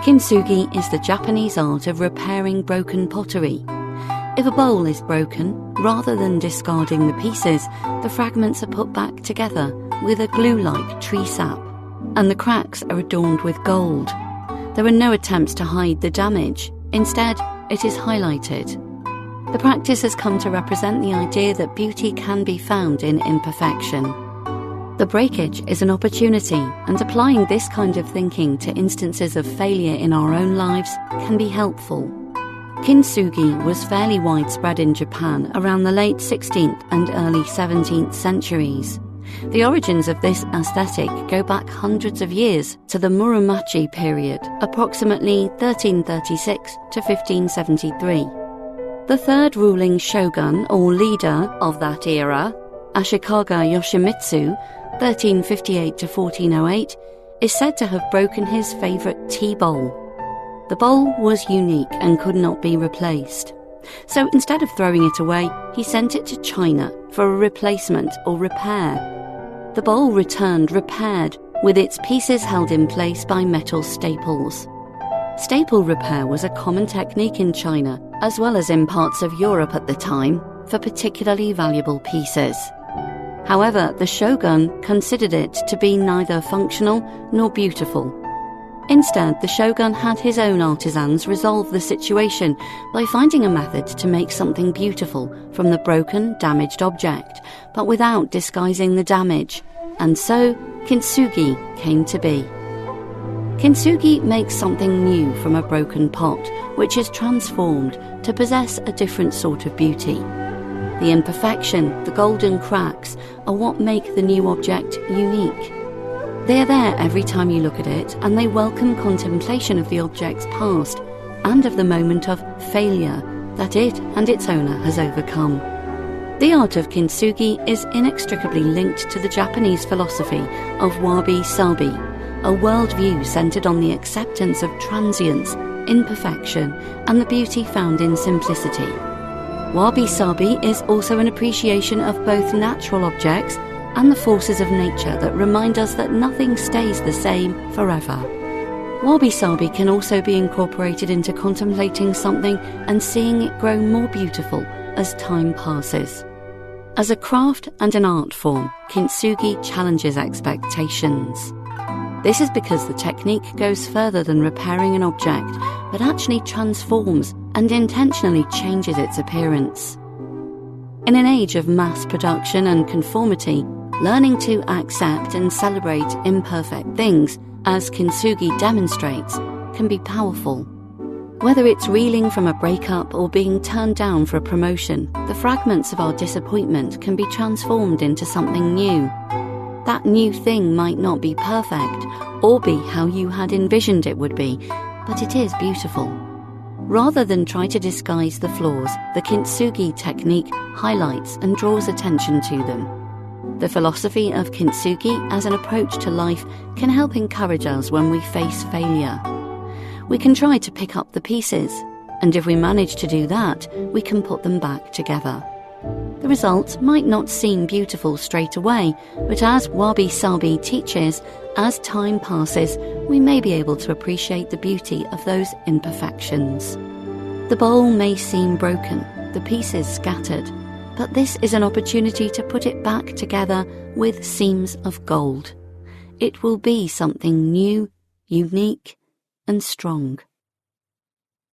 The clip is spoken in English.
Kintsugi is the Japanese art of repairing broken pottery. If a bowl is broken, rather than discarding the pieces, the fragments are put back together with a glue-like tree sap, and the cracks are adorned with gold. There are no attempts to hide the damage. Instead, it is highlighted. The practice has come to represent the idea that beauty can be found in imperfection. The breakage is an opportunity, and applying this kind of thinking to instances of failure in our own lives can be helpful. Kintsugi was fairly widespread in Japan around the late 16th and early 17th centuries. The origins of this aesthetic go back hundreds of years to the Muromachi period, approximately 1336 to 1573. The third ruling shogun or leader of that era, Ashikaga Yoshimitsu, 1358 to 1408, is said to have broken his favourite tea bowl. The bowl was unique and could not be replaced. So instead of throwing it away, he sent it to China for a replacement or repair. The bowl returned repaired, with its pieces held in place by metal staples. Staple repair was a common technique in China, as well as in parts of Europe at the time, for particularly valuable pieces. However, the shogun considered it to be neither functional nor beautiful. Instead, the shogun had his own artisans resolve the situation by finding a method to make something beautiful from the broken, damaged object, but without disguising the damage. And so, Kintsugi came to be. Kintsugi makes something new from a broken pot, which is transformed to possess a different sort of beauty. The imperfection, the golden cracks, are what make the new object unique. They are there every time you look at it, and they welcome contemplation of the object's past and of the moment of failure that it and its owner has overcome. The art of Kintsugi is inextricably linked to the Japanese philosophy of wabi-sabi, a worldview centered on the acceptance of transience, imperfection, and the beauty found in simplicity. Wabi-sabi is also an appreciation of both natural objects and the forces of nature that remind us that nothing stays the same forever. Wabi-sabi can also be incorporated into contemplating something and seeing it grow more beautiful as time passes. As a craft and an art form, Kintsugi challenges expectations. This is because the technique goes further than repairing an object, but actually transforms and intentionally changes its appearance. In an age of mass production and conformity, learning to accept and celebrate imperfect things, as Kintsugi demonstrates, can be powerful. Whether it's reeling from a breakup or being turned down for a promotion, the fragments of our disappointment can be transformed into something new. That new thing might not be perfect or be how you had envisioned it would be, but it is beautiful. Rather than try to disguise the flaws, the Kintsugi technique highlights and draws attention to them. The philosophy of Kintsugi as an approach to life can help encourage us when we face failure. We can try to pick up the pieces, and if we manage to do that, we can put them back together. The result might not seem beautiful straight away, but as wabi-sabi teaches, as time passes, we may be able to appreciate the beauty of those imperfections. The bowl may seem broken, the pieces scattered, but this is an opportunity to put it back together with seams of gold. It will be something new, unique, and strong.